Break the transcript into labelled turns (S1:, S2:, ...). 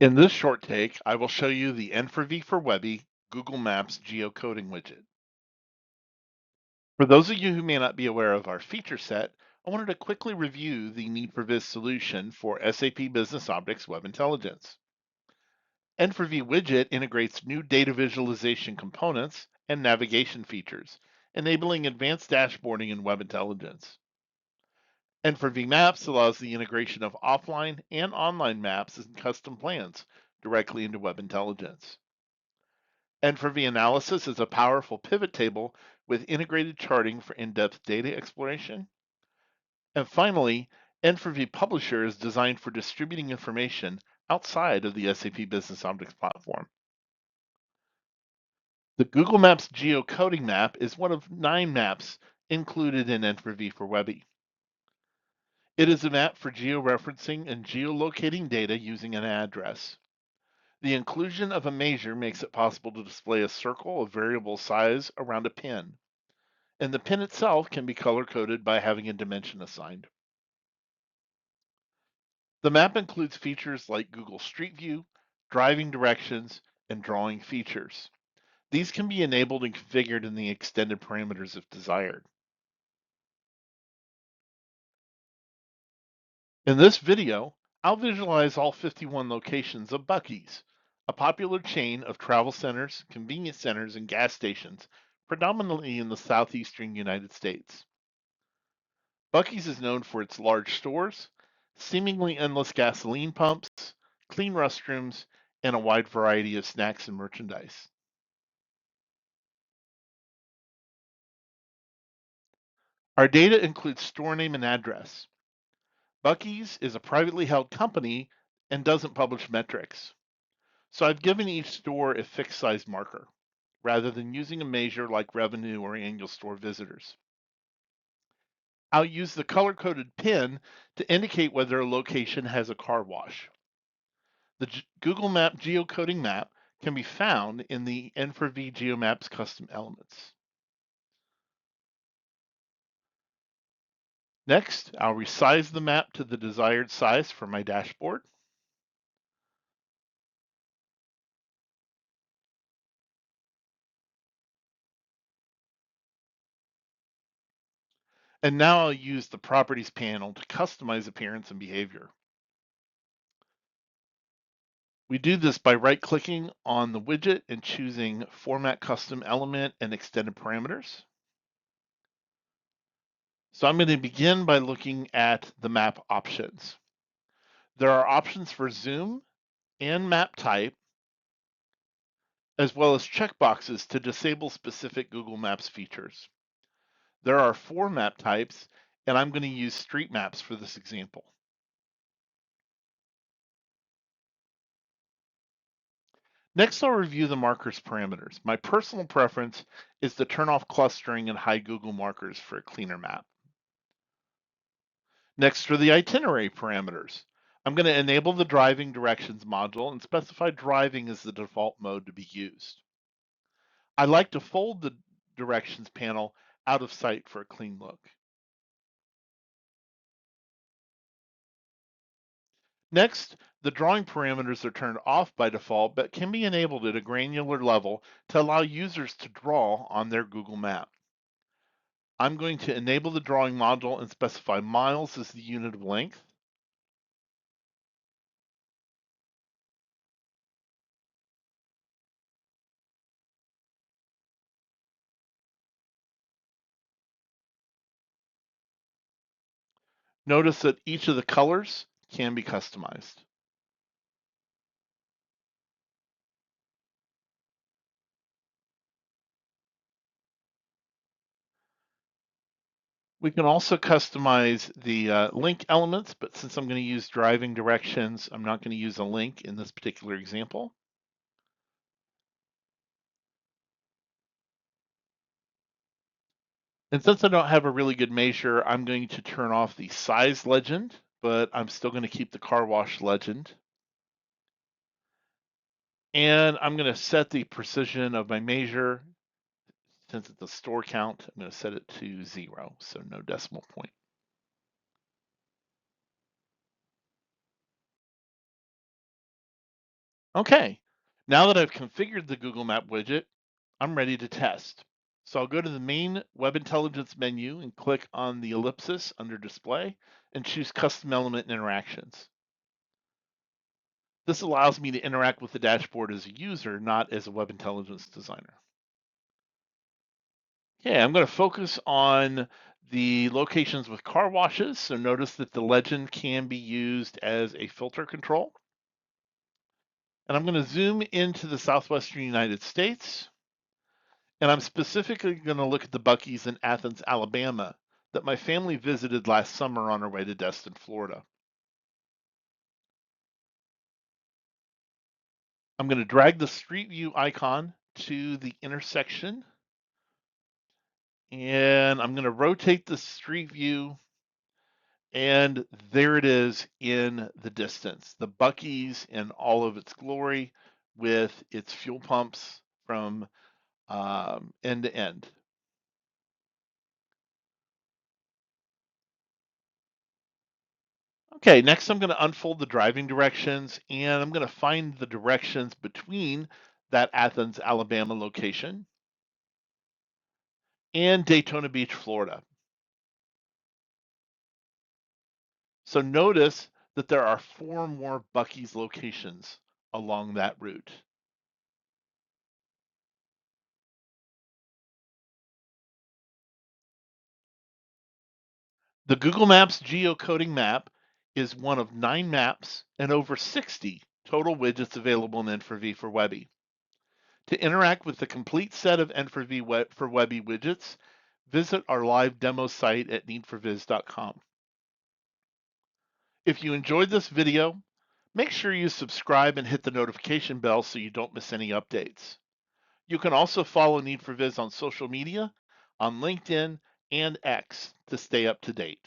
S1: In this short take, I will show you the N4V for Webby Google Maps geocoding widget. For those of you who may not be aware of our feature set, I wanted to quickly review the Need4Viz solution for SAP Business Objects Web Intelligence. N4V widget integrates new data visualization components and navigation features, enabling advanced dashboarding and web intelligence. N4V Maps allows the integration of offline and online maps and custom plans directly into web intelligence. N4V Analysis is a powerful pivot table with integrated charting for in-depth data exploration. And finally, N4V Publisher is designed for distributing information outside of the SAP Business Objects platform. The Google Maps geocoding map is one of 9 maps included in N4V for Webby. It is a map for georeferencing and geolocating data using an address. The inclusion of a measure makes it possible to display a circle of variable size around a pin, and the pin itself can be color-coded by having a dimension assigned. The map includes features like Google Street View, driving directions, and drawing features. These can be enabled and configured in the extended parameters if desired. In this video, I'll visualize all 51 locations of Buc-ee's, a popular chain of travel centers, convenience centers, and gas stations, predominantly in the southeastern United States. Buc-ee's is known for its large stores, seemingly endless gasoline pumps, clean restrooms, and a wide variety of snacks and merchandise. Our data includes store name and address. Buc-ee's is a privately held company and doesn't publish metrics. So I've given each store a fixed size marker, rather than using a measure like revenue or annual store visitors. I'll use the color-coded pin to indicate whether a location has a car wash. The Google Map geocoding map can be found in the N4V GeoMaps custom elements. Next, I'll resize the map to the desired size for my dashboard. And now I'll use the Properties panel to customize appearance and behavior. We do this by right-clicking on the widget and choosing Format Custom Element and Extended Parameters. So I'm going to begin by looking at the map options. There are options for zoom and map type, as well as checkboxes to disable specific Google Maps features. There are 4 map types, and I'm going to use street maps for this example. Next, I'll review the markers parameters. My personal preference is to turn off clustering and hide Google markers for a cleaner map. Next are the itinerary parameters. I'm going to enable the driving directions module and specify driving as the default mode to be used. I like to fold the directions panel out of sight for a clean look. Next, the drawing parameters are turned off by default, but can be enabled at a granular level to allow users to draw on their Google map. I'm going to enable the drawing module and specify miles as the unit of length. Notice that each of the colors can be customized. We can also customize the link elements, but since I'm going to use driving directions, I'm not going to use a link in this particular example. And since I don't have a really good measure, I'm going to turn off the size legend, but I'm still going to keep the car wash legend. And I'm going to set the precision of my measure. Since it's a store count, I'm going to set it to 0, so no decimal point. Okay, now that I've configured the Google Map widget, I'm ready to test. So I'll go to the main Web Intelligence menu and click on the ellipsis under Display and choose Custom Element Interactions. This allows me to interact with the dashboard as a user, not as a Web Intelligence designer. Okay, I'm going to focus on the locations with car washes. So notice that the legend can be used as a filter control. And I'm going to zoom into the southwestern United States. And I'm specifically going to look at the Buc-ee's in Athens, Alabama, that my family visited last summer on our way to Destin, Florida. I'm going to drag the Street View icon to the intersection. And I'm going to rotate the Street View, and there it is in the distance. The Buc-ee's in all of its glory with its fuel pumps from end to end. Okay, next I'm going to unfold the driving directions, and I'm going to find the directions between that Athens, Alabama location and Daytona Beach, Florida. So notice that there are 4 more Buc-ee's locations along that route. The Google Maps geocoding map is one of 9 maps and over 60 total widgets available in N4V for Webby. To interact with the complete set of N4V for Webby widgets, visit our live demo site at need4viz.com. If you enjoyed this video, make sure you subscribe and hit the notification bell so you don't miss any updates. You can also follow Need4Viz on social media, on LinkedIn and X to stay up to date.